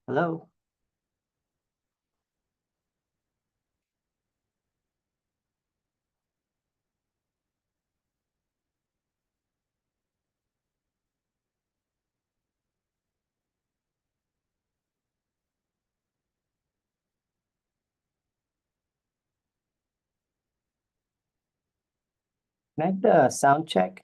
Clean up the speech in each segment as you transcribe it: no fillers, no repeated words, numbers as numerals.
Hello. Can I have the sound check?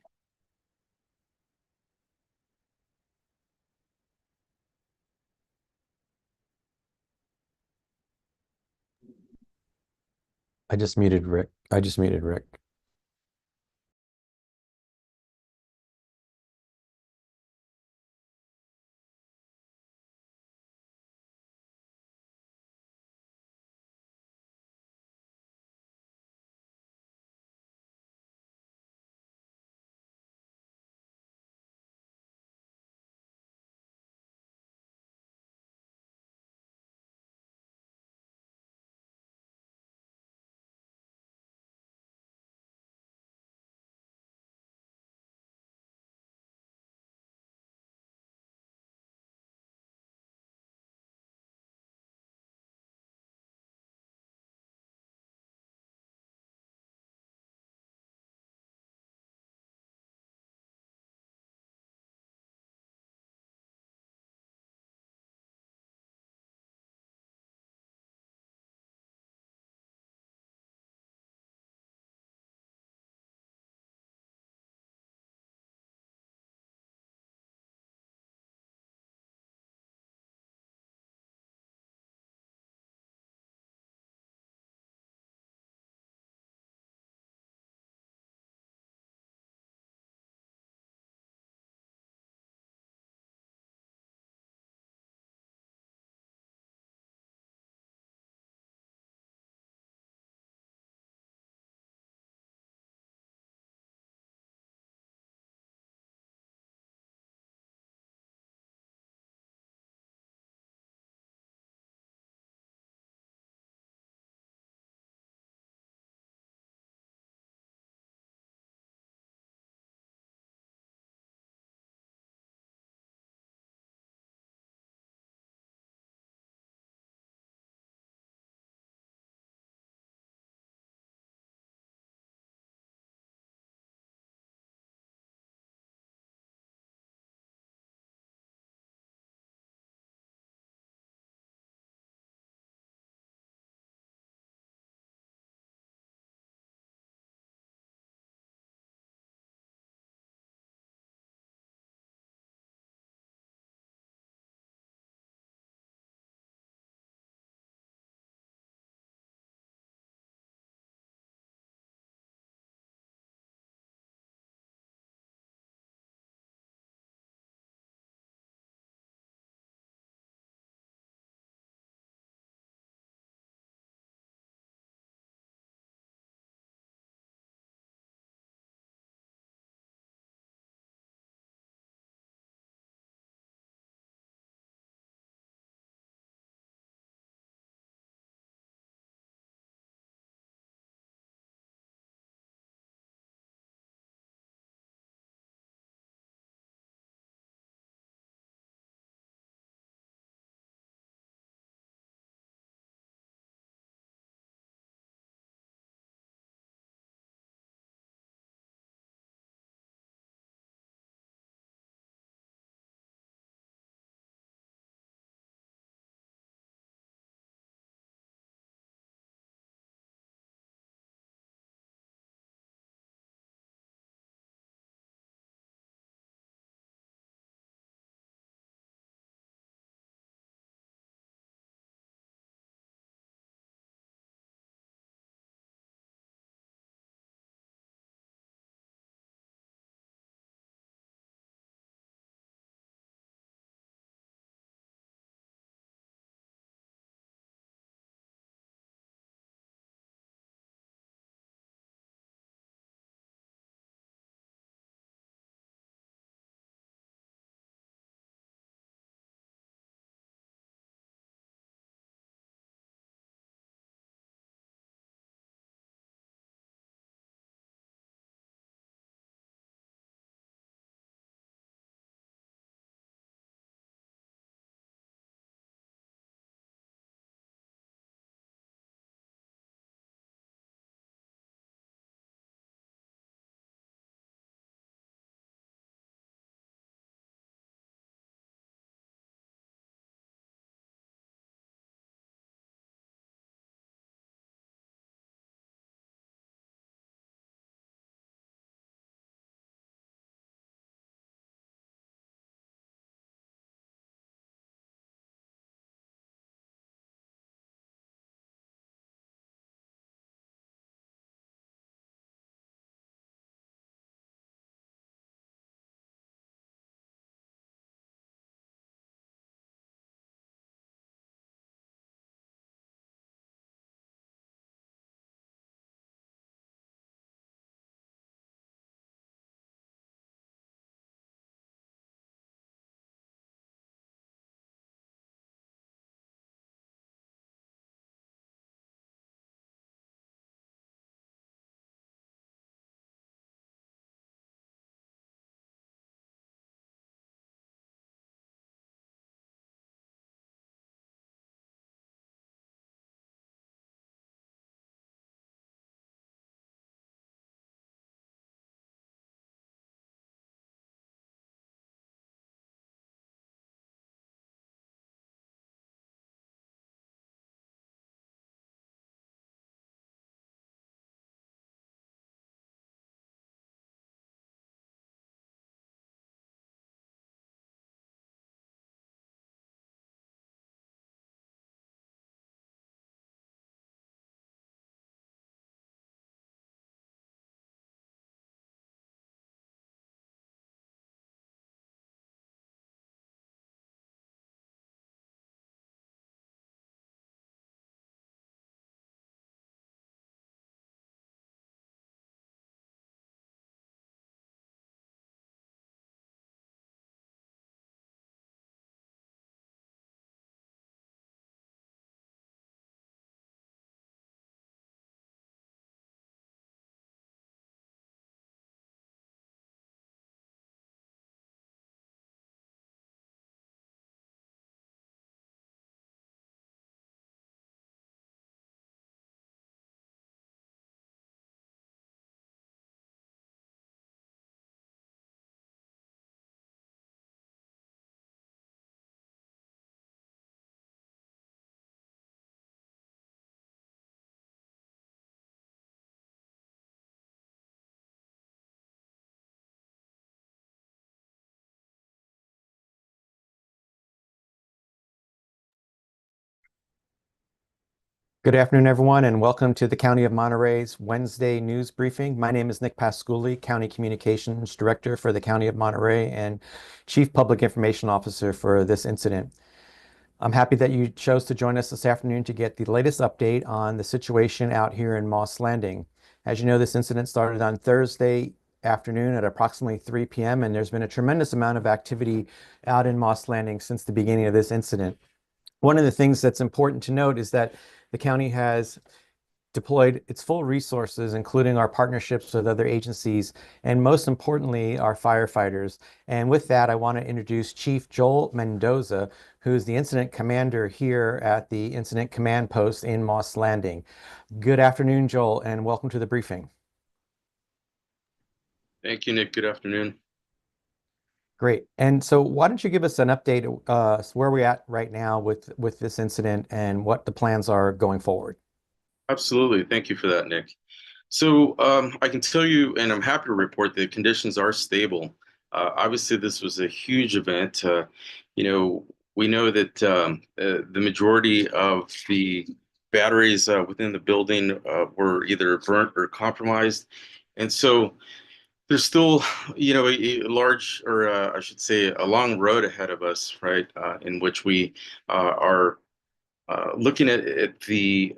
I just muted Rick. I just muted Rick. Good afternoon, everyone, and welcome to the County of Monterey's Wednesday news briefing. My name is Nick Pasculi, County Communications Director for the County of Monterey and Chief Public Information Officer for this incident. I'm happy that you chose to join us this afternoon to get the latest update on the situation out here in Moss Landing. As you know, this incident started on Thursday afternoon at approximately 3 p.m., and there's been a tremendous amount of activity out in Moss Landing since the beginning of this incident. One of the things that's important to note is that the county has deployed its full resources, including our partnerships with other agencies, and most importantly, our firefighters. And with that, I want to introduce Chief Joel Mendoza, who's the incident commander here at the Incident Command Post in Moss Landing. Good afternoon, Joel, and welcome to the briefing. Thank you, Nick. Good afternoon. Great. And so why don't you give us an update where we're at right now with this incident and what the plans are going forward? Absolutely. Thank you for that, Nick. So I can tell you, and I'm happy to report that conditions are stable. Obviously, this was a huge event. We know that the majority of the batteries within the building were either burnt or compromised. And so there's still, a large, or I should say, a long road ahead of us, right, in which we are looking at these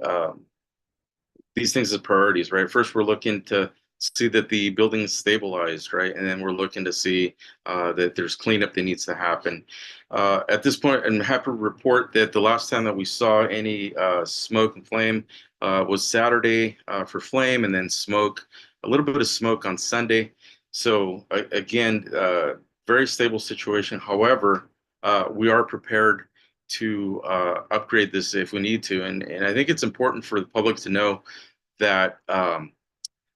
things as priorities, right? First, we're looking to see that the building is stabilized, right? And then we're looking to see that there's cleanup that needs to happen. At this point, I'm happy to report that the last time that we saw any smoke and flame was Saturday for flame, and then smoke, a little bit of smoke on Sunday. So again, very stable situation. However, we are prepared to upgrade this if we need to. And I think it's important for the public to know that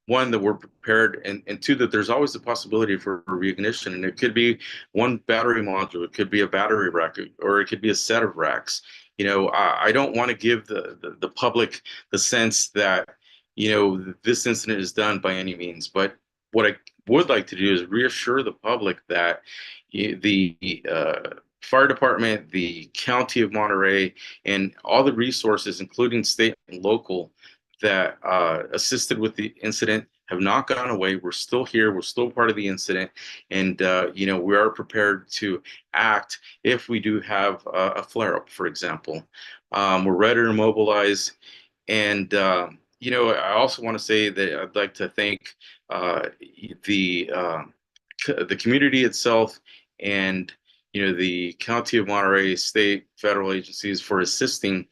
one, that we're prepared, and two, that there's always the possibility for reignition. And it could be one battery module, it could be a battery rack, or it could be a set of racks. I don't want to give the public the sense that, this incident is done by any means. But what I would like to do is reassure the public that the fire department, the county of Monterey, and all the resources, including state and local, that assisted with the incident have not gone away. We're still here. We're still part of the incident. And, we are prepared to act if we do have a flare-up, for example. We're ready to mobilize. And, I also want to say that I'd like to thank the community itself, and the County of Monterey, state, federal agencies for assisting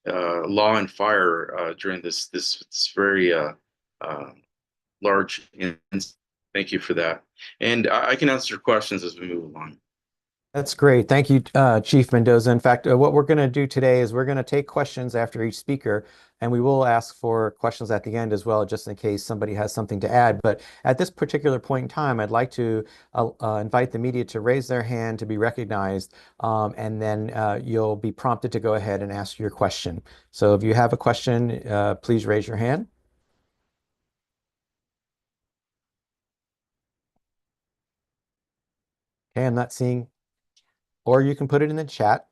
law and fire during this very large incident. Thank you for that. And I can answer questions as we move along. That's great. Thank you, Chief Mendoza. In fact, what we're going to do today is we're going to take questions after each speaker, and we will ask for questions at the end as well, just in case somebody has something to add. But at this particular point in time, I'd like to invite the media to raise their hand to be recognized, and then you'll be prompted to go ahead and ask your question. So if you have a question, please raise your hand. Okay, I'm not seeing, or you can put it in the chat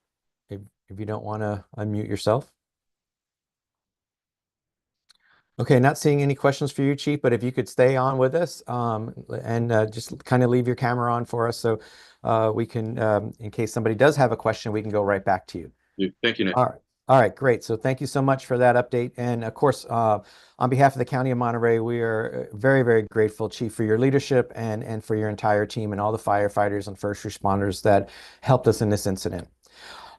if you don't want to unmute yourself. Okay, not seeing any questions for you, Chief, but if you could stay on with us and just kind of leave your camera on for us so we can, in case somebody does have a question, we can go right back to you. Thank you, Nick. All right, great. So thank you so much for that update. And of course, on behalf of the County of Monterey, we are very, very grateful, Chief, for your leadership and for your entire team and all the firefighters and first responders that helped us in this incident.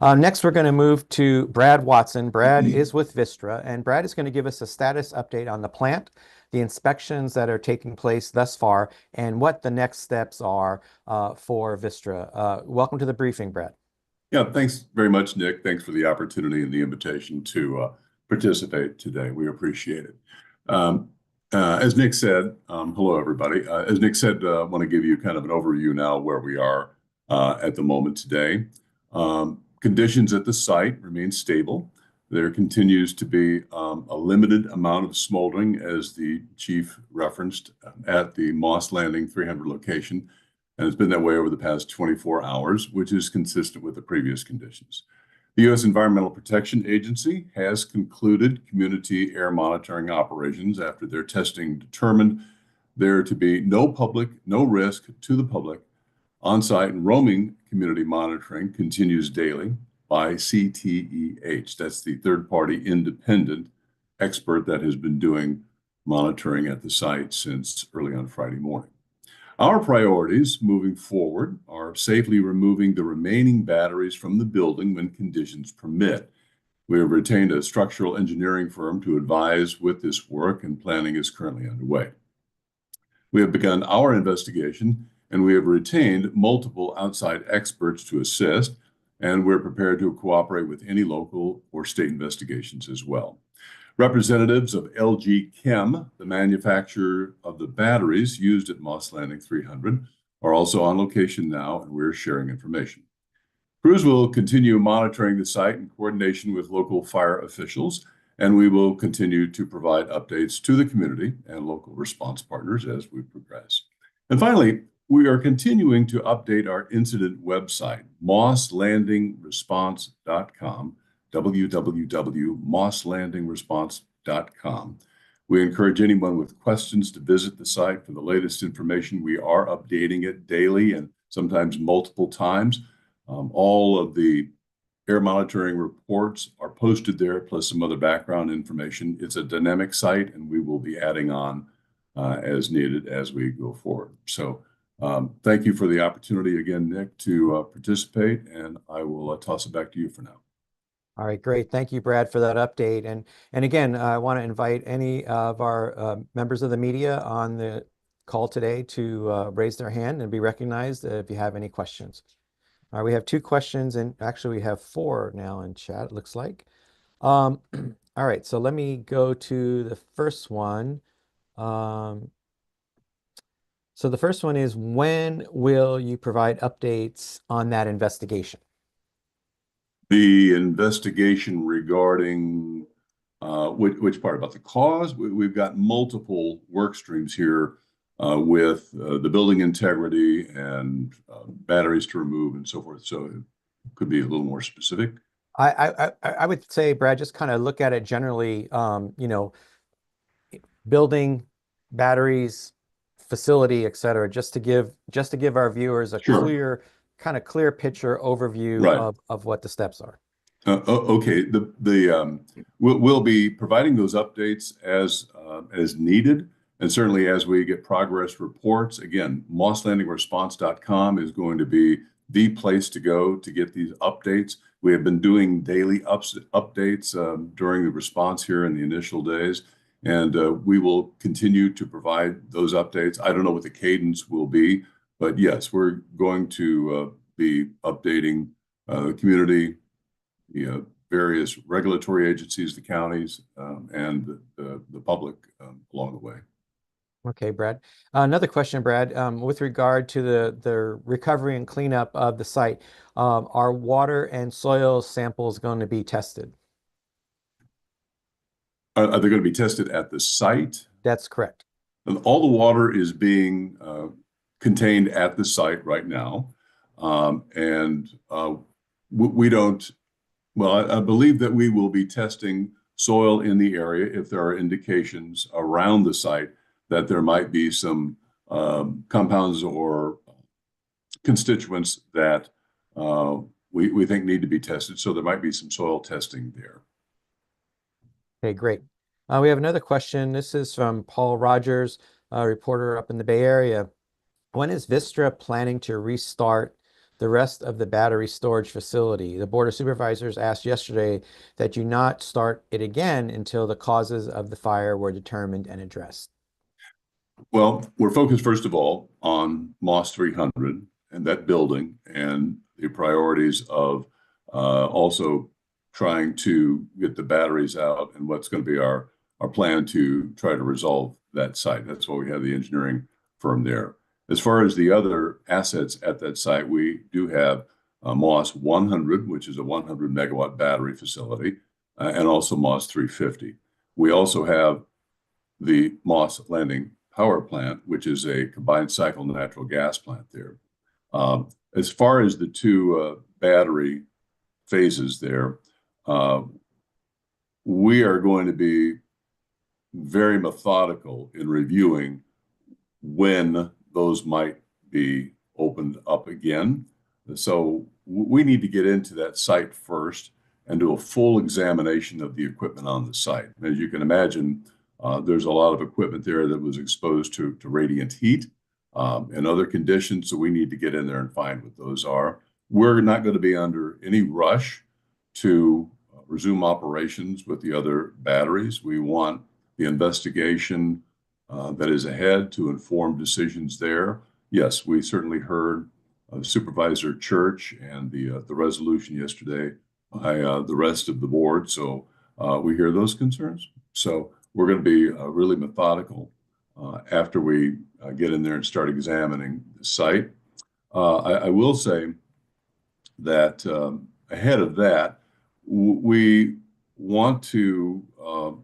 Next, we're going to move to Brad Watson. Brad is with Vistra, and Brad is going to give us a status update on the plant, the inspections that are taking place thus far, and what the next steps are for Vistra. Welcome to the briefing, Brad. Yeah, thanks very much, Nick. Thanks for the opportunity and the invitation to participate today. We appreciate it. As Nick said, hello, everybody. As Nick said, I want to give you kind of an overview now where we are at the moment today. Conditions at the site remain stable. There continues to be a limited amount of smoldering, as the chief referenced, at the Moss Landing 300 location. And it's been that way over the past 24 hours, which is consistent with the previous conditions. The U.S. Environmental Protection Agency has concluded community air monitoring operations after their testing determined there to be no risk to the public. On-site and roaming community monitoring continues daily by CTEH. That's the third-party independent expert that has been doing monitoring at the site since early on Friday morning. Our priorities moving forward are safely removing the remaining batteries from the building when conditions permit. We have retained a structural engineering firm to advise with this work, and planning is currently underway. We have begun our investigation, and we have retained multiple outside experts to assist, and we're prepared to cooperate with any local or state investigations as well. Representatives of LG Chem, the manufacturer of the batteries used at Moss Landing 300, are also on location now, and we're sharing information. Crews will continue monitoring the site in coordination with local fire officials, and we will continue to provide updates to the community and local response partners as we progress. And finally, we are continuing to update our incident website, mosslandingresponse.com, www.mosslandingresponse.com. We encourage anyone with questions to visit the site for the latest information. We are updating it daily and sometimes multiple times. All of the air monitoring reports are posted there, plus some other background information. It's a dynamic site, and we will be adding on as needed as we go forward. So thank you for the opportunity again, Nick, to participate, and I will toss it back to you for now. All right, great. Thank you, Brad, for that update. And again, I want to invite any of our members of the media on the call today to raise their hand and be recognized if you have any questions. All right, we have 2 questions, and actually we have 4 now in chat, it looks like. All right, so let me go to the first one. So the first one is, when will you provide updates on that investigation? The investigation regarding which part about the cause? We've got multiple work streams here with the building integrity and batteries to remove and so forth. So it could be a little more specific. I would say, Brad, just kind of look at it generally. Building, batteries, facility, et cetera, just to give our viewers a clear picture overview of what the steps are. Okay, we'll be providing those updates as needed, and certainly as we get progress reports. Again, mosslandingresponse.com is going to be the place to go to get these updates. We have been doing daily updates during the response here in the initial days, and we will continue to provide those updates. I don't know what the cadence will be, but yes, we're going to be updating the community, the various regulatory agencies, the counties, and the public along the way. Okay, Brad. Another question, Brad, with regard to the recovery and cleanup of the site, are water and soil samples going to be tested? Are they going to be tested at the site? That's correct. All the water is being contained at the site right now. We don't, well, I believe that we will be testing soil in the area if there are indications around the site that there might be some compounds or constituents that we think need to be tested. So there might be some soil testing there. Okay, great. We have another question. This is from Paul Rogers, a reporter up in the Bay Area. When is Vistra planning to restart the rest of the battery storage facility? The Board of Supervisors asked yesterday that you not start it again until the causes of the fire were determined and addressed. Well, we're focused, first of all, on Moss 300 and that building, and the priorities of also trying to get the batteries out and what's going to be our plan to try to resolve that site. That's why we have the engineering firm there. As far as the other assets at that site, we do have Moss 100, which is a 100 megawatt battery facility, and also Moss 350. We also have the Moss Landing power plant, which is a combined cycle natural gas plant there. As far as the 2 battery phases there. We are going to be very methodical in reviewing when those might be opened up again. So we need to get into that site first and do a full examination of the equipment on the site. As you can imagine, there's a lot of equipment there that was exposed to radiant heat and other conditions. So we need to get in there and find what those are. We're not going to be under any rush to resume operations with the other batteries. We want the investigation that is ahead to inform decisions there. Yes, we certainly heard Supervisor Church and the resolution yesterday by the rest of the board. So we hear those concerns. So we're going to be really methodical after we get in there and start examining the site. I will say that ahead of that, we want to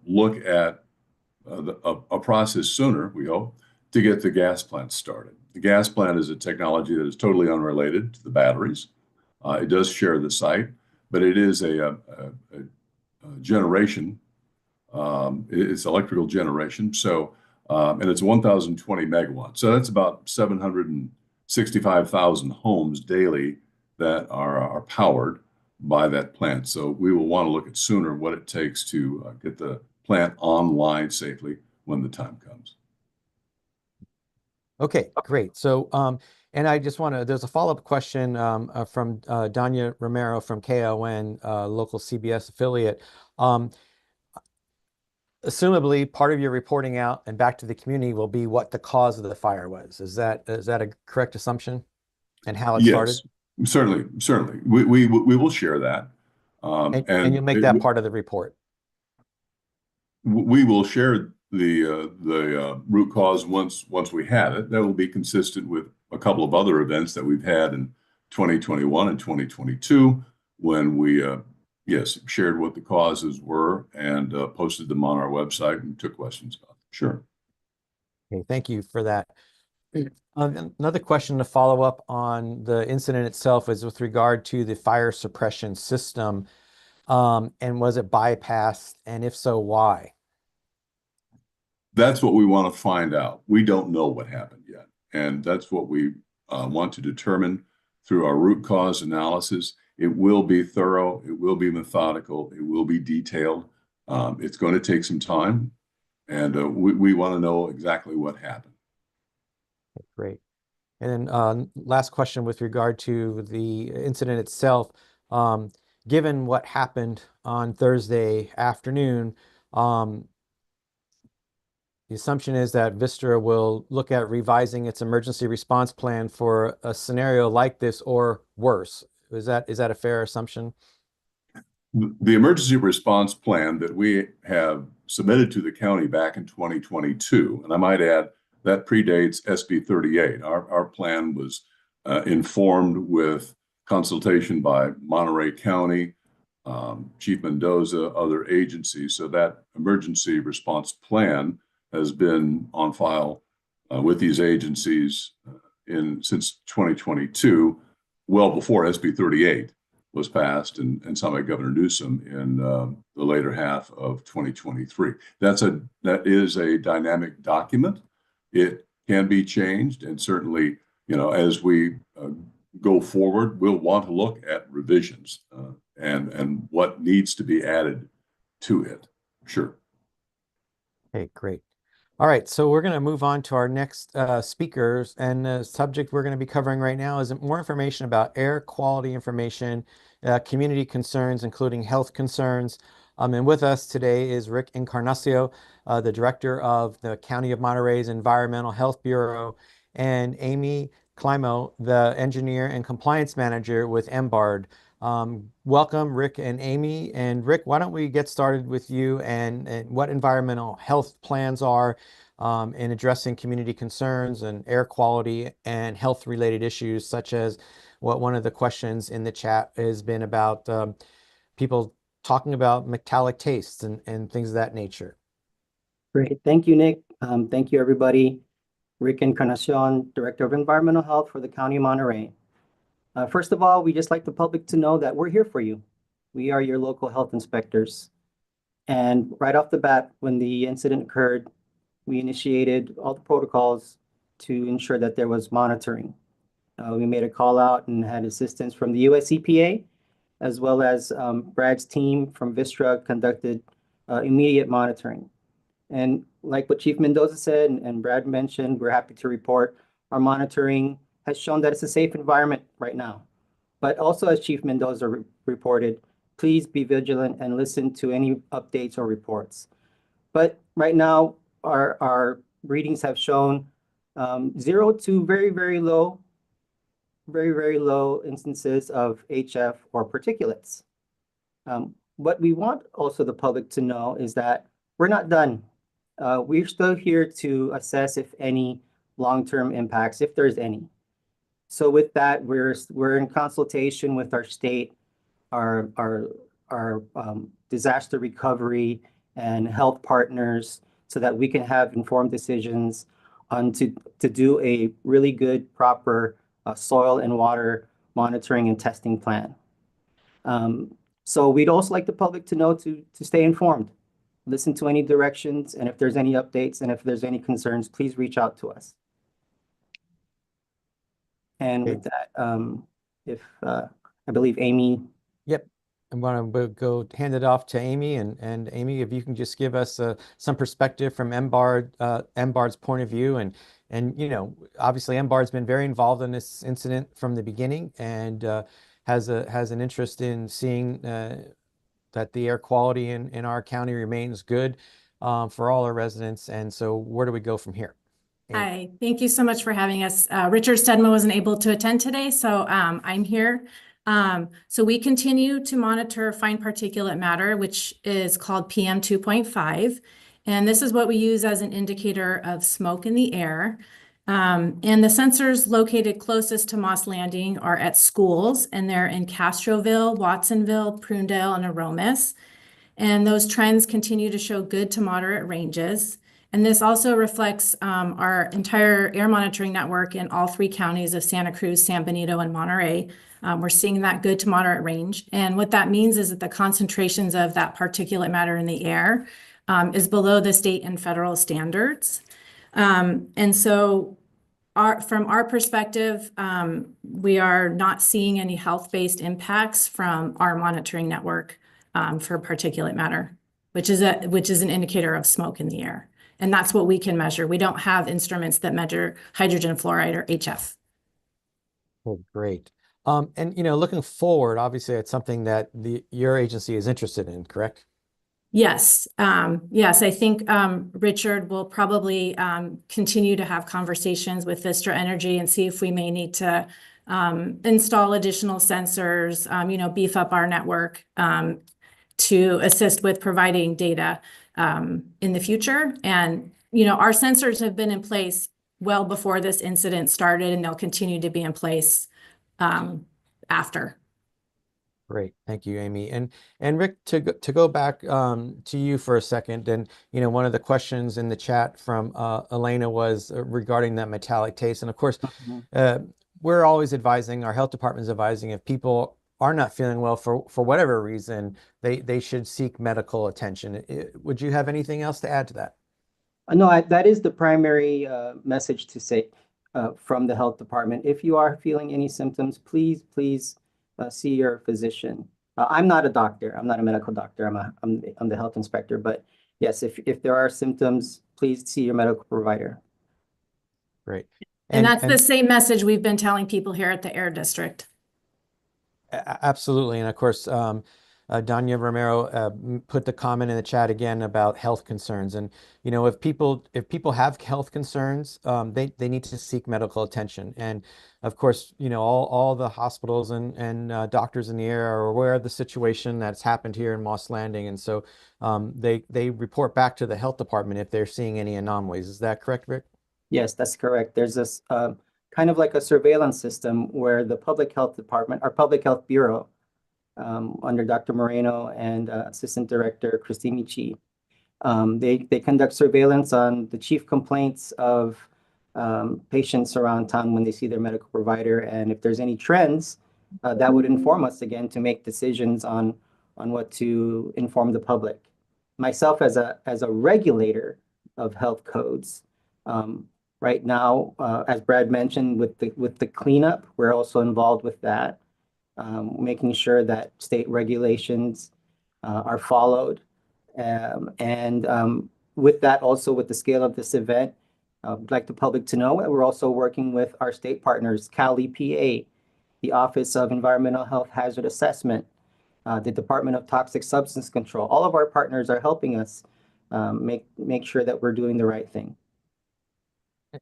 look at a process sooner, we hope, to get the gas plant started. The gas plant is a technology that is totally unrelated to the batteries. It does share the site, but it is a generation. It's electrical generation. So, and it's 1,020 megawatts. So that's about 765,000 homes daily that are powered by that plant. So we will want to look at sooner what it takes to get the plant online safely when the time comes. Okay, great. So, and I just want to, there's a follow-up question from Danya Romero from KON, local CBS affiliate. Assumably, part of your reporting out and back to the community will be what the cause of the fire was. Is that a correct assumption? And how it started? Yes, certainly. We will share that. And you'll make that part of the report. We will share the root cause once we have it. That will be consistent with a couple of other events that we've had in 2021 and 2022 when we shared what the causes were and posted them on our website and took questions about them. Sure. Okay, thank you for that. Another question to follow up on the incident itself is with regard to the fire suppression system. And was it bypassed? And if so, why? That's what we want to find out. We don't know what happened yet. And that's what we want to determine through our root cause analysis. It will be thorough. It will be methodical. It will be detailed. It's going to take some time. And we want to know exactly what happened. Great. And then last question with regard to the incident itself. Given what happened on Thursday afternoon, the assumption is that Vistra will look at revising its emergency response plan for a scenario like this or worse. Is that a fair assumption? The emergency response plan that we have submitted to the county back in 2022, and I might add that predates SB 38. Our plan was informed with consultation by Monterey County, Chief Mendoza, other agencies. So that emergency response plan has been on file with these agencies since 2022, well before SB 38 was passed and signed by Governor Newsom in the later half of 2023. That is a dynamic document. It can be changed, and certainly, as we go forward, we'll want to look at revisions and what needs to be added to it. Sure. Okay, great. All right, so we're going to move on to our next speakers, and the subject we're going to be covering right now is more information about air quality information, community concerns, including health concerns. And with us today is Rick Encarnacion, the director of the County of Monterey's Environmental Health Bureau, and Amy Climo, the engineer and compliance manager with MBARD. Welcome, Rick and Amy. And Rick, why don't we get started with you and what environmental health plans are in addressing community concerns and air quality and health-related issues, such as what one of the questions in the chat has been about people talking about metallic tastes and things of that nature. Great. Thank you, Nick. Thank you, everybody. Rick Encarnacion, Director of Environmental Health for the County of Monterey. First of all, we just like the public to know that we're here for you. We are your local health inspectors. And right off the bat, when the incident occurred, we initiated all the protocols to ensure that there was monitoring. We made a call out and had assistance from the US EPA, as well as Brad's team from Vistra conducted immediate monitoring. And like what Chief Mendoza said and Brad mentioned, we're happy to report our monitoring has shown that it's a safe environment right now. But also, as Chief Mendoza reported, please be vigilant and listen to any updates or reports. But right now, our readings have shown 0 to very, very low instances of HF or particulates. What we want also the public to know is that we're not done. We're still here to assess if any long-term impacts, if there's any. So with that, we're in consultation with our state, our disaster recovery and health partners, so that we can have informed decisions on to do a really good, proper soil and water monitoring and testing plan. So we'd also like the public to know to stay informed, listen to any directions, and if there's any updates and if there's any concerns, please reach out to us. And with that, I believe Amy. Yep. I'm going to go hand it off to Amy, and Amy, if you can just give us some perspective from MBARD's point of view, and obviously MBARD's been very involved in this incident from the beginning, and has an interest in seeing that the air quality in our county remains good for all our residents. And so, where do we go from here? Hi, thank you so much for having us. Richard Stedman wasn't able to attend today, so I'm here. So we continue to monitor fine particulate matter, which is called PM 2.5. And this is what we use as an indicator of smoke in the air. And the sensors located closest to Moss Landing are at schools, and they're in Castroville, Watsonville, Prunedale, and Aromas. And those trends continue to show good to moderate ranges. And this also reflects our entire air monitoring network in all 3 counties of Santa Cruz, San Benito, and Monterey. We're seeing that good to moderate range. And what that means is that the concentrations of that particulate matter in the air is below the state and federal standards. And so from our perspective, we are not seeing any health-based impacts from our monitoring network for particulate matter, which is an indicator of smoke in the air. And that's what we can measure. We don't have instruments that measure hydrogen fluoride or HF. Oh, great. And looking forward, obviously it's something that your agency is interested in, correct? Yes. Yes, I think Richard will probably continue to have conversations with Vistra Energy and see if we may need to install additional sensors, beef up our network to assist with providing data in the future. And, our sensors have been in place well before this incident started, and they'll continue to be in place after. Great. Thank you, Amy. And Rick, to go back to you for a second, and one of the questions in the chat from Elena was regarding that metallic taste. And of course, we're always advising, our health department is advising, if people are not feeling well for whatever reason, they should seek medical attention. Would you have anything else to add to that? No, that is the primary message to say from the health department. If you are feeling any symptoms, please see your physician. I'm not a doctor. I'm not a medical doctor. I'm the health inspector. But yes, if there are symptoms, please see your medical provider. Great. And that's the same message we've been telling people here at the Air District. Absolutely. And of course, Danya Romero put the comment in the chat again about health concerns. And, if people have health concerns, they need to seek medical attention. And of course, all the hospitals and doctors in the area are aware of the situation that's happened here in Moss Landing. And so they report back to the health department if they're seeing any anomalies. Is that correct, Rick? Yes, that's correct. There's this kind of like a surveillance system where the public health department, our public health bureau, under Dr. Moreno and Assistant Director Christine Michi, they conduct surveillance on the chief complaints of patients around town when they see their medical provider. And if there's any trends, that would inform us again to make decisions on on what to inform the public. Myself as a regulator of health codes, right now, as Brad mentioned, with the cleanup, we're also involved with that, making sure that state regulations are followed. With that, also with the scale of this event, I'd like the public to know that we're also working with our state partners, Cal EPA, the Office of Environmental Health Hazard Assessment, the Department of Toxic Substance Control. All of our partners are helping us make sure that we're doing the right thing.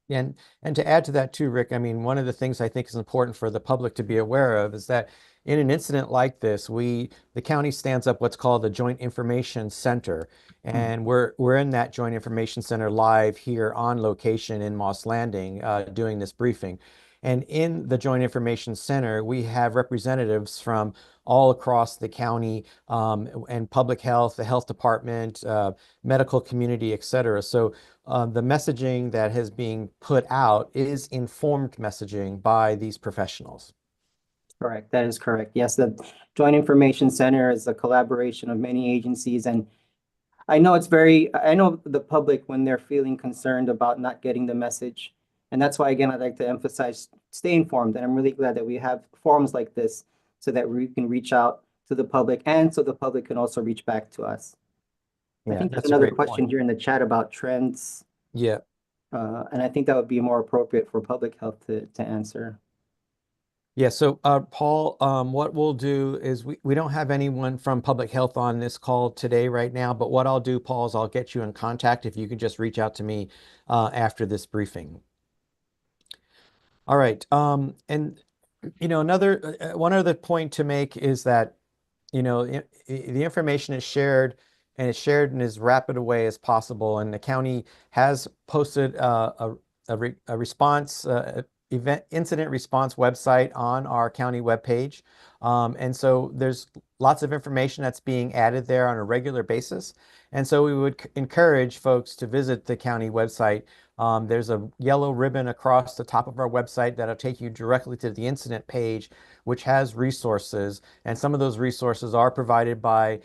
And to add to that too, Rick, I mean, one of the things I think is important for the public to be aware of is that in an incident like this, the county stands up what's called the Joint Information Center, and we're in that Joint Information Center live here on location in Moss Landing, doing this briefing. And in the Joint Information Center, we have representatives from all across the county, and public health, the health department, medical community, et cetera. So the messaging that is being put out is informed messaging by these professionals. Correct. That is correct. Yes, the Joint Information Center is a collaboration of many agencies, and I know the public when they're feeling concerned about not getting the message. And that's why, again, I'd like to emphasize, stay informed. And I'm really glad that we have forums like this so that we can reach out to the public and so the public can also reach back to us. I think there's another question here in the chat about trends. Yeah. And I think that would be more appropriate for public health to answer. Yeah, so Paul, what we'll do is we don't have anyone from public health on this call today right now, but what I'll do, Paul, is I'll get you in contact if you can just reach out to me after this briefing. All right. And, you know, one other point to make is that, you know, the information is shared and it's shared in as rapid a way as possible. And the county has posted a response, incident response website on our county webpage. And so there's lots of information that's being added there on a regular basis. And so we would encourage folks to visit the county website. There's a yellow ribbon across the top of our website that'll take you directly to the incident page, which has resources. And some of those resources are provided by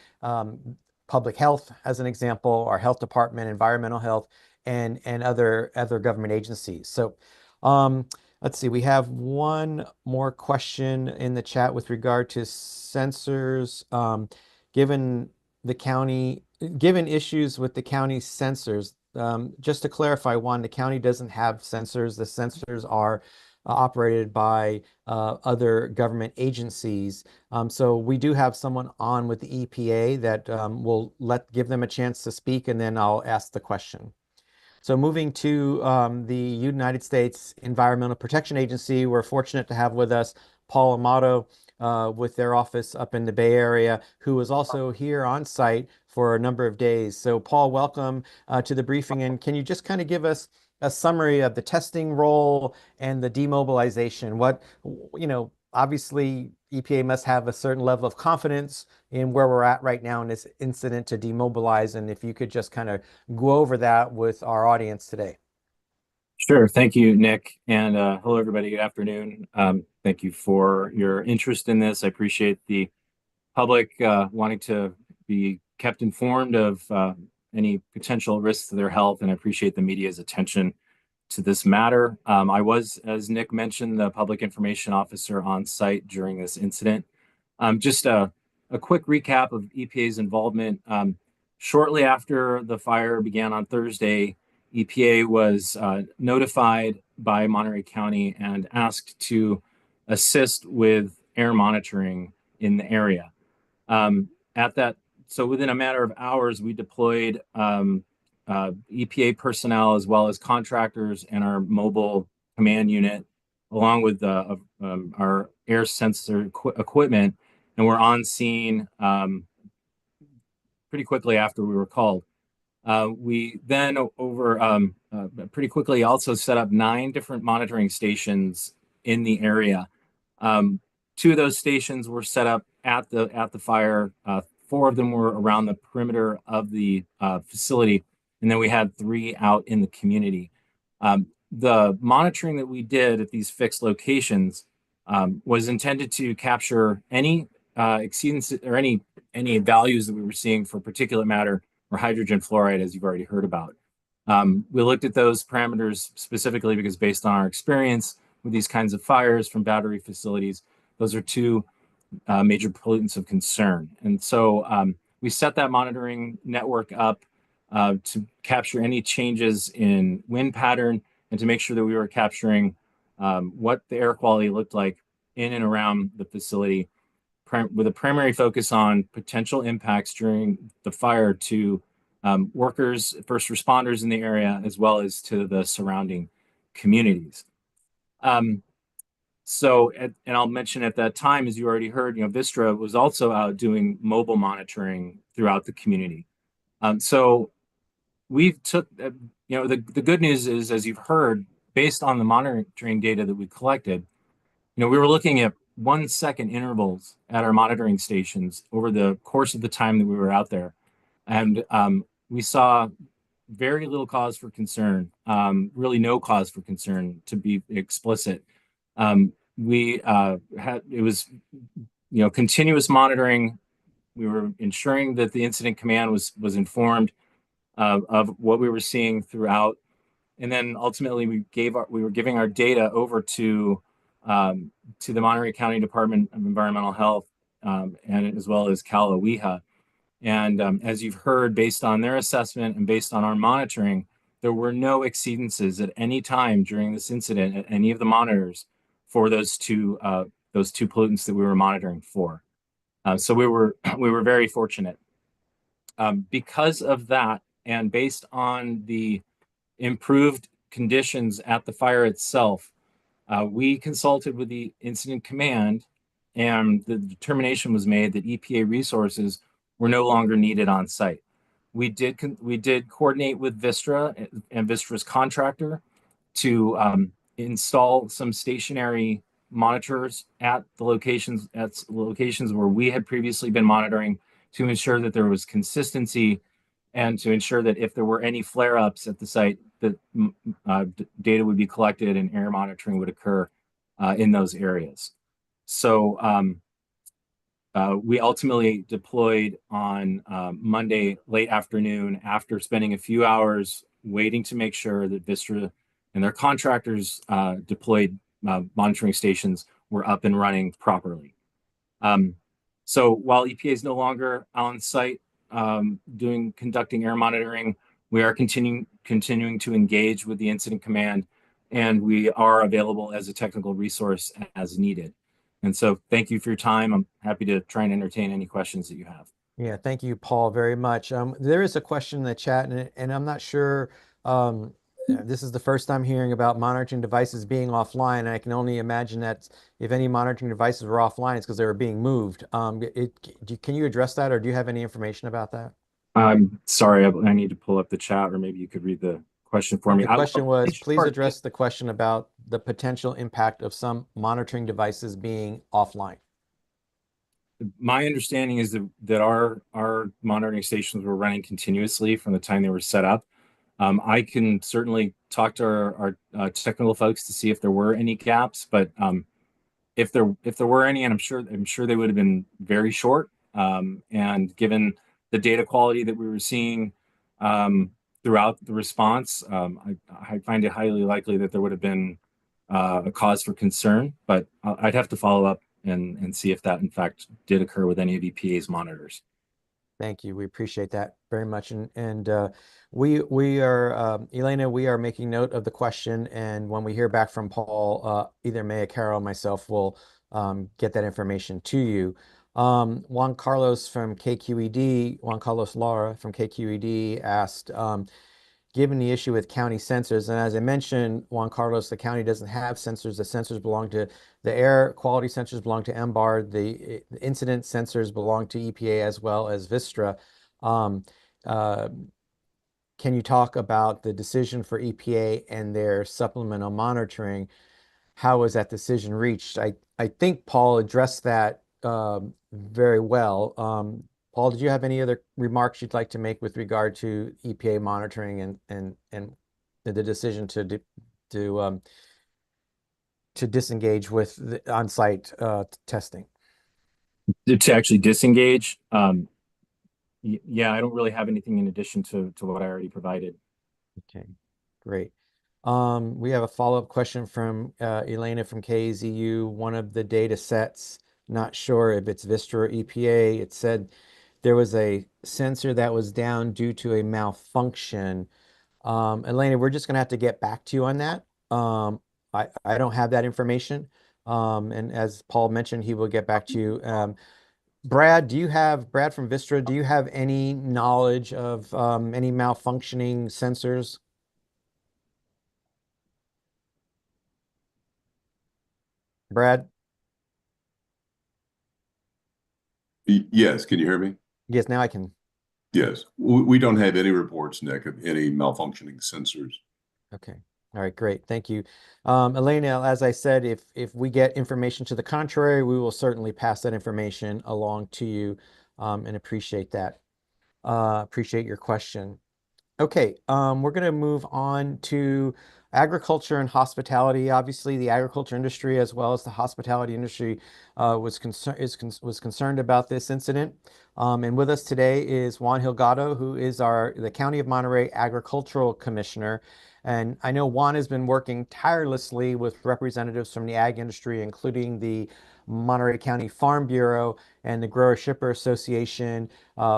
public health, as an example, our health department, environmental health, and other government agencies. So let's see, we have one more question in the chat with regard to sensors. Given issues with the county sensors, just to clarify, Juan, the county doesn't have sensors. The sensors are operated by other government agencies. So we do have someone on with the EPA that will give them a chance to speak, and then I'll ask the question. So moving to the United States Environmental Protection Agency, we're fortunate to have with us Paul Amato with their office up in the Bay Area, who was also here on site for a number of days. So Paul, welcome to the briefing. And can you just kind of give us a summary of the testing role and the demobilization? Obviously EPA must have a certain level of confidence in where we're at right now in this incident to demobilize. And if you could just kind of go over that with our audience today. Sure. Thank you, Nick. And hello, everybody. Good afternoon. Thank you for your interest in this. I appreciate the public wanting to be kept informed of any potential risks to their health, and I appreciate the media's attention to this matter. I was, as Nick mentioned, the public information officer on site during this incident. Just a quick recap of EPA's involvement. Shortly after the fire began on Thursday, EPA was notified by Monterey County and asked to assist with air monitoring in the area. So within a matter of hours, we deployed EPA personnel as well as contractors and our mobile command unit, along with our air sensor equipment, and we're on scene pretty quickly after we were called. We then pretty quickly also set up 9 different monitoring stations in the area. 2 of those stations were set up at the fire. 4 of them were around the perimeter of the facility, and then we had 3 out in the community. The monitoring that we did at these fixed locations was intended to capture any exceedance or any any values that we were seeing for particulate matter or hydrogen fluoride, as you've already heard about. We looked at those parameters specifically because based on our experience with these kinds of fires from battery facilities, those are two major pollutants of concern. And so we set that monitoring network up to capture any changes in wind pattern and to make sure that we were capturing what the air quality looked like in and around the facility, with a primary focus on potential impacts during the fire to workers, first responders in the area, as well as to the surrounding communities. And I'll mention at that time, as you already heard, Vistra was also out doing mobile monitoring throughout the community. So we took, the good news is, as you've heard, based on the monitoring data that we collected, we were looking at 1 second intervals at our monitoring stations over the course of the time that we were out there. And we saw very little cause for concern, really no cause for concern, to be explicit. It was, continuous monitoring. We were ensuring that the incident command was informed of what we were seeing throughout. And then ultimately we were giving our data over to the Monterey County Department of Environmental Health, and as well as Cal OEHA. And as you've heard, based on their assessment and based on our monitoring, there were no exceedances at any time during this incident at any of the monitors for those two pollutants that we were monitoring for. So we were very fortunate. Because of that, and based on the improved conditions at the fire itself, we consulted with the incident command, and the determination was made that EPA resources were no longer needed on site. We did coordinate with Vistra and Vistra's contractor to install some stationary monitors at locations where we had previously been monitoring, to ensure that there was consistency and to ensure that if there were any flare-ups at the site, that data would be collected and air monitoring would occur in those areas. So we ultimately deployed on Monday late afternoon, after spending a few hours waiting to make sure that Vistra and their contractors deployed monitoring stations were up and running properly. So while EPA is no longer on site conducting air monitoring, we are continuing to engage with the incident command, and we are available as a technical resource as needed. And so thank you for your time. I'm happy to try and entertain any questions that you have. Yeah, thank you, Paul, very much. There is a question in the chat, and I'm not sure, this is the first time hearing about monitoring devices being offline, and I can only imagine that if any monitoring devices were offline, it's because they were being moved. Can you address that, or do you have any information about that? I'm sorry, I need to pull up the chat, or maybe you could read the question for me. The question was, please address the question about the potential impact of some monitoring devices being offline. My understanding is that our monitoring stations were running continuously from the time they were set up. I can certainly talk to our technical folks to see if there were any gaps, but if there were any, and I'm sure they would have been very short. And given the data quality that we were seeing throughout the response, I find it highly likely that there would have been a cause for concern. But I'd have to follow up and see if that in fact did occur with any of EPA's monitors. Thank you. We appreciate that very much. And we are, Elena, we are making note of the question. And when we hear back from Paul, either Maya, Carol, or myself will get that information to you. Juan Carlos from KQED, Juan Carlos Lara from KQED asked, given the issue with county sensors, and as I mentioned, Juan Carlos, the county doesn't have sensors. The sensors belong to, the air quality sensors belong to MBARD. The incident sensors belong to EPA as well as Vistra. Can you talk about the decision for EPA and their supplemental monitoring? How was that decision reached? I think Paul addressed that very well. Paul, did you have any other remarks you'd like to make with regard to EPA monitoring and the decision to disengage with the on-site testing? to actually disengage. Yeah, I don't really have anything in addition to what I already provided. Okay, great. We have a follow-up question from Elena from KZU. One of the data sets, not sure if it's Vistra or EPA, it said there was a sensor that was down due to a malfunction. Elena, we're just going to have to get back to you on that. I don't have that information. And as Paul mentioned, he will get back to you. Brad from Vistra, do you have any knowledge of any malfunctioning sensors? Brad? Yes, can you hear me? Yes, now I can. Yes, we don't have any reports, Nick, of any malfunctioning sensors. Okay. All right, great. Thank you. Elena, as I said, if we get information to the contrary, we will certainly pass that information along to you, and appreciate that. Appreciate your question. Okay, we're going to move on to agriculture and hospitality. Obviously, the agriculture industry as well as the hospitality industry was concerned about this incident. And with us today is Juan Hilgado, who is the County of Monterey Agricultural Commissioner. And I know Juan has been working tirelessly with representatives from the ag industry, including the Monterey County Farm Bureau and the Grower Shipper Association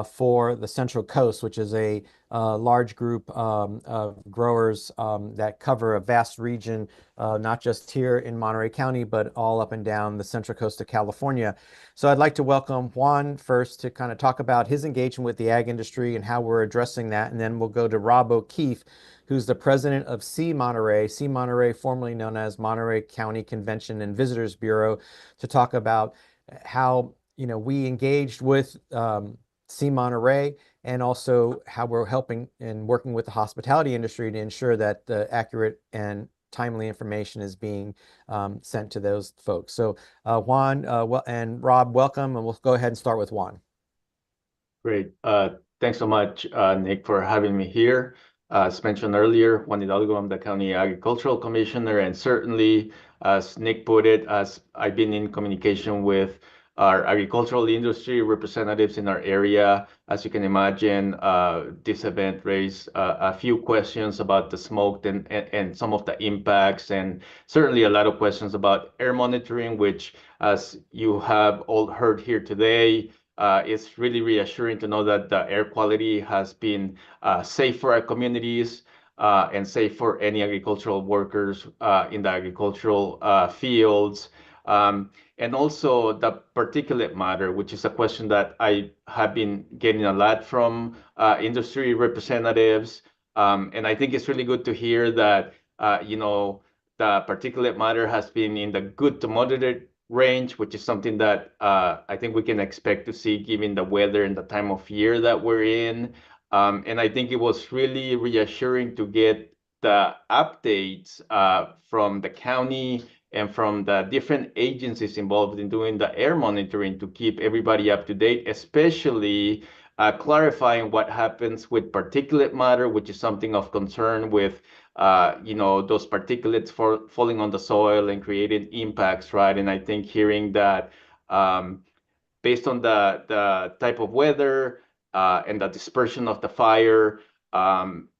for the Central Coast, which is a large group of growers that cover a vast region, not just here in Monterey County, but all up and down the Central Coast of California. So I'd like to welcome Juan first to kind of talk about his engagement with the ag industry and how we're addressing that. And then we'll go to Rob O'Keefe, who's the president of SeeMonterey, SeeMonterey, formerly known as Monterey County Convention and Visitors Bureau, to talk about how we engaged with SeeMonterey and also how we're helping and working with the hospitality industry to ensure that the accurate and timely information is being sent to those folks. So Juan and Rob, welcome, and we'll go ahead and start with Juan. Great. Thanks so much, Nick, for having me here. As mentioned earlier, Juan Hidalgo, I'm the County Agricultural Commissioner, and certainly, as Nick put it, as I've been in communication with our agricultural industry representatives in our area, as you can imagine, this event raised a few questions about the smoke and some of the impacts, and certainly a lot of questions about air monitoring, which, as you have all heard here today, it's really reassuring to know that the air quality has been safe for our communities and safe for any agricultural workers in the agricultural fields. And also the particulate matter, which is a question that I have been getting a lot from industry representatives. And I think it's really good to hear that, the particulate matter has been in the good to moderate range, which is something that I think we can expect to see given the weather and the time of year that we're in. And I think it was really reassuring to get the updates from the county and from the different agencies involved in doing the air monitoring to keep everybody up to date, especially clarifying what happens with particulate matter, which is something of concern with those particulates falling on the soil and creating impacts, right? And I think hearing that based on the type of weather and the dispersion of the fire,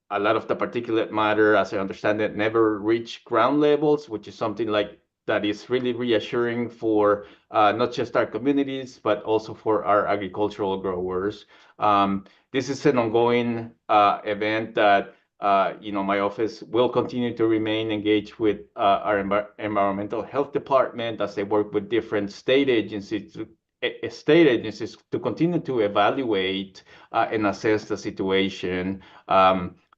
a lot of the particulate matter, as I understand it, never reached ground levels, which is something like that is really reassuring for not just our communities, but also for our agricultural growers. This is an ongoing event that my office will continue to remain engaged with our environmental health department as they work with different state agencies to continue to evaluate and assess the situation.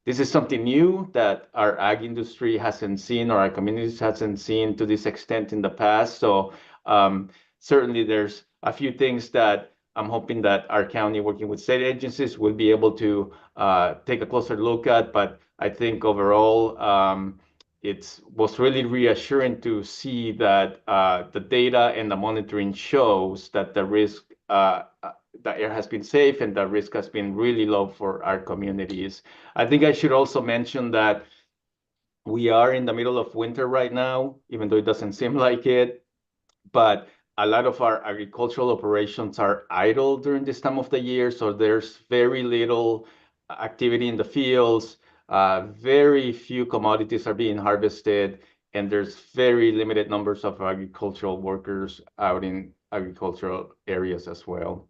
This is something new that our ag industry hasn't seen or our communities hasn't seen to this extent in the past. So certainly there's a few things that I'm hoping that our county, working with state agencies, will be able to take a closer look at. But I think overall, it was really reassuring to see that the data and the monitoring shows that the risk, the air has been safe and the risk has been really low for our communities. I think I should also mention that we are in the middle of winter right now, even though it doesn't seem like it. But a lot of our agricultural operations are idle during this time of the year, so there's very little activity in the fields. Very few commodities are being harvested, and there's very limited numbers of agricultural workers out in agricultural areas as well.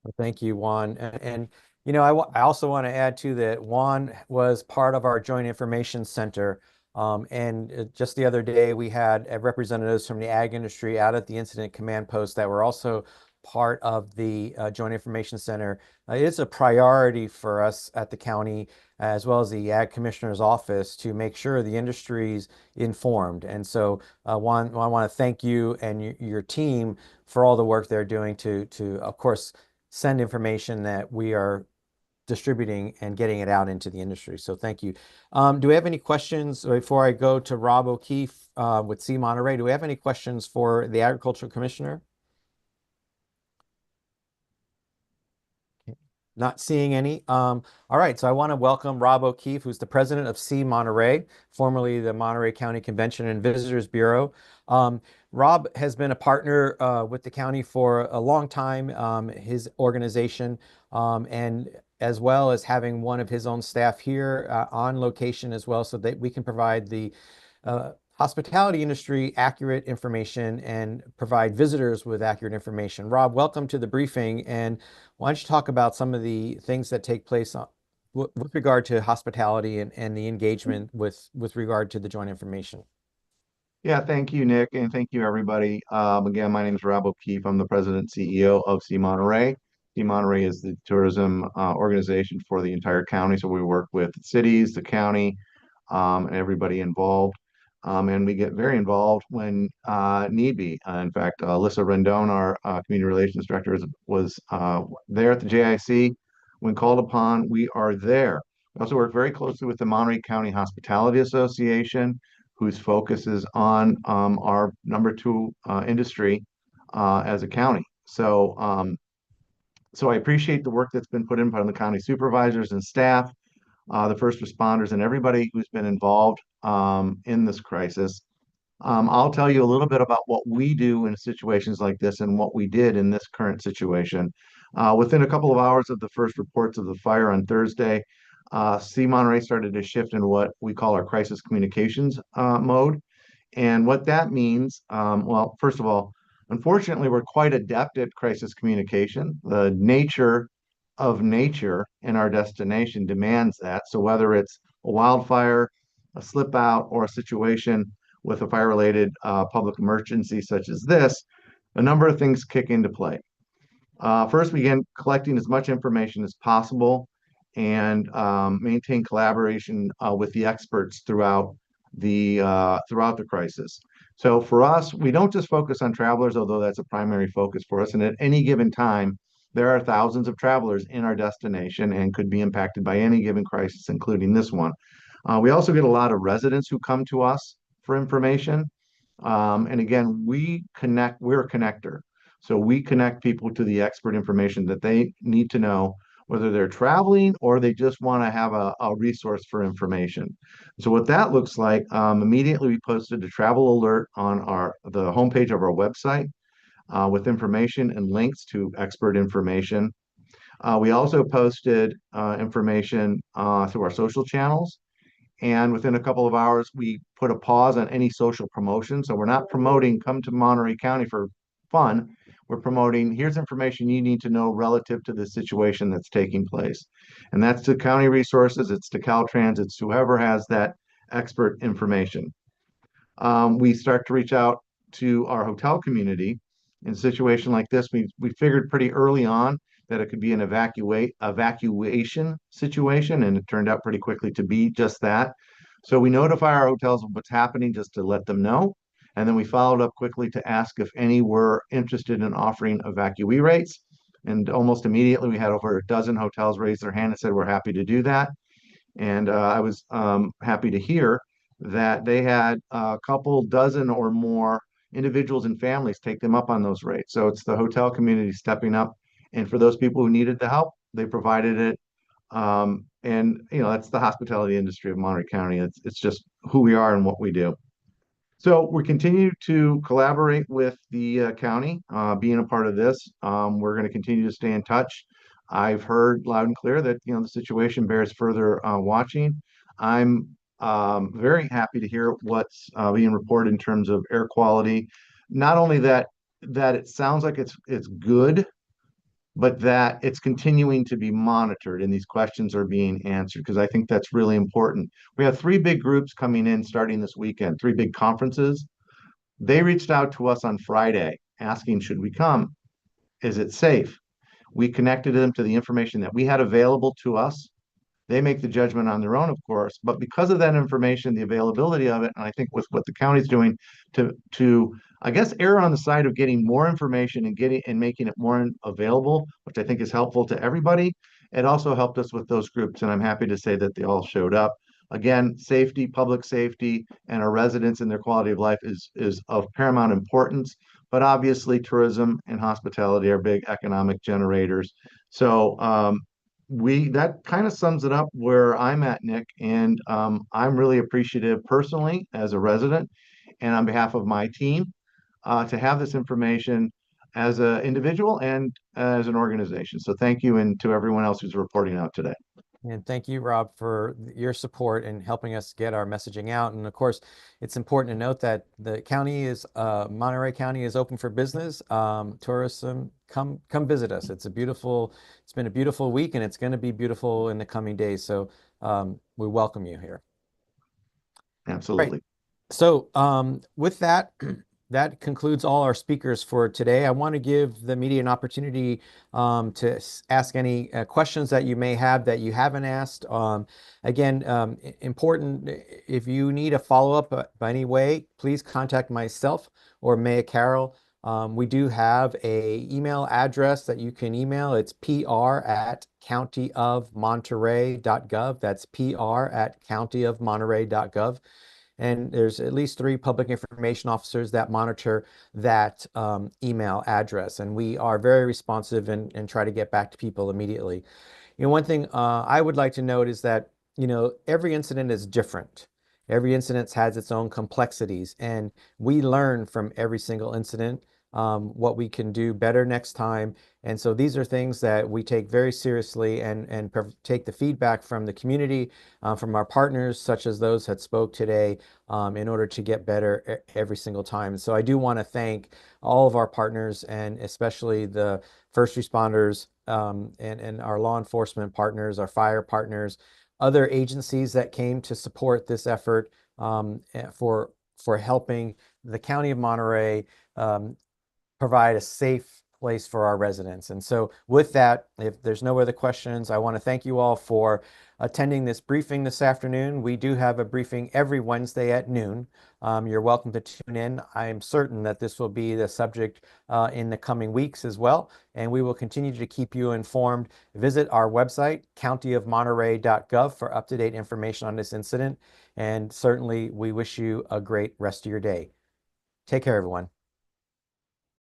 Well, thank you, Juan. And you know, I also want to add too that Juan was part of our Joint Information Center. Just the other day, we had representatives from the ag industry out at the incident command post that were also part of the Joint Information Center. It is a priority for us at the county, as well as the Ag Commissioner's Office, to make sure the industry's informed. And so, Juan, I want to thank you and your team for all the work they're doing to of course, send information that we are distributing and getting it out into the industry. So thank you. Do we have any questions before I go to Rob O'Keefe with SeeMonterey? Do we have any questions for the Agricultural Commissioner? Not seeing any. All right, so I want to welcome Rob O'Keefe, who's the president of SeeMonterey, formerly the Monterey County Convention and Visitors Bureau. Rob has been a partner with the county for a long time, his organization, and as well as having one of his own staff here on location as well, so that we can provide the hospitality industry accurate information and provide visitors with accurate information. Rob, welcome to the briefing. And why don't you talk about some of the things that take place with regard to hospitality and the engagement with regard to the joint information? Yeah, thank you, Nick, and thank you, everybody. Again, my name is Rob O'Keefe. I'm the president and CEO of SeeMonterey. SeeMonterey is the tourism organization for the entire county. So we work with cities, the county, and everybody involved. And we get very involved when need be. In fact, Alyssa Rendon, our community relations director, was there at the JIC. When called upon, we are there. We also work very closely with the Monterey County Hospitality Association, whose focus is on our #2 industry as a county. So, so I appreciate the work that's been put in by the county supervisors and staff, the first responders, and everybody who's been involved in this crisis. I'll tell you a little bit about what we do in situations like this and what we did in this current situation. Within a couple of hours of the first reports of the fire on Thursday, SeeMonterey started to shift into what we call our crisis communications mode. And what that means, well, first of all, unfortunately, we're quite adept at crisis communication. The nature of nature in our destination demands that. So whether it's a wildfire, a slip out, or a situation with a fire-related public emergency such as this, a number of things kick into play. First, we begin collecting as much information as possible and maintain collaboration with the experts throughout the crisis. So for us, we don't just focus on travelers, although that's a primary focus for us. And at any given time, there are thousands of travelers in our destination and could be impacted by any given crisis, including this one. We also get a lot of residents who come to us for information. And again, we're a connector. So we connect people to the expert information that they need to know, whether they're traveling or they just want to have a resource for information. So what that looks like, immediately we posted a travel alert on the homepage of our website with information and links to expert information. We also posted information through our social channels. And within a couple of hours, we put a pause on any social promotion. So we're not promoting come to Monterey County for fun. We're promoting here's information you need to know relative to the situation that's taking place. And that's to county resources, it's to Caltrans, it's whoever has that expert information. We start to reach out to our hotel community. In a situation like this, we figured pretty early on that it could be an evacuation situation, and it turned out pretty quickly to be just that. So we notify our hotels of what's happening just to let them know. And then we followed up quickly to ask if any were interested in offering evacuee rates. And almost immediately, we had over a dozen hotels raise their hand and said, we're happy to do that. And I was happy to hear that they had a couple dozen or more individuals and families take them up on those rates. So it's the hotel community stepping up. And for those people who needed the help, they provided it. And, you know, that's the hospitality industry of Monterey County. It's just who we are and what we do. So we continue to collaborate with the county, being a part of this. We're going to continue to stay in touch. I've heard loud and clear that, the situation bears further watching. I'm very happy to hear what's being reported in terms of air quality. Not only that it sounds like it's good, but that it's continuing to be monitored and these questions are being answered, because I think that's really important. We have three big groups coming in starting this weekend, three big conferences. They reached out to us on Friday asking, should we come? Is it safe? We connected them to the information that we had available to us. They make the judgment on their own, of course, but because of that information, the availability of it, and I think with what the county's doing to I guess err on the side of getting more information and making it more available, which I think is helpful to everybody. It also helped us with those groups, and I'm happy to say that they all showed up. Again, safety, public safety, and our residents and their quality of life is of paramount importance. But obviously, tourism and hospitality are big economic generators. So that kind of sums it up where I'm at, Nick, and I'm really appreciative personally as a resident and on behalf of my team to have this information as an individual and as an organization. So thank you, and to everyone else who's reporting out today. And thank you, Rob, for your support in helping us get our messaging out. And of course, it's important to note that the county is, Monterey County is open for business. Tourism, come visit us. It's been a beautiful week, and it's going to be beautiful in the coming days. So we welcome you here. Absolutely. Right. So with that, that concludes all our speakers for today. I want to give the media an opportunity to ask any questions that you may have that you haven't asked. Again, important, if you need a follow-up by any way, please contact myself or Maya Carroll. We do have an email address that you can email. It's pr@countyofmonterey.gov. That's pr@countyofmonterey.gov. And there's at least 3 public information officers that monitor that email address. And we are very responsive and try to get back to people immediately. One thing I would like to note is that, every incident is different. Every incident has its own complexities, and we learn from every single incident what we can do better next time. And so these are things that we take very seriously and take the feedback from the community, from our partners, such as those that spoke today, in order to get better every single time. So I do want to thank all of our partners, and especially the first responders and our law enforcement partners, our fire partners, other agencies that came to support this effort for helping the County of Monterey provide a safe place for our residents. And so with that, if there's no other questions, I want to thank you all for attending this briefing this afternoon. We do have a briefing every Wednesday at noon. You're welcome to tune in. I am certain that this will be the subject in the coming weeks as well, and we will continue to keep you informed. Visit our website, countyofmonterey.gov, for up-to-date information on this incident. And certainly, we wish you a great rest of your day. Take care, everyone.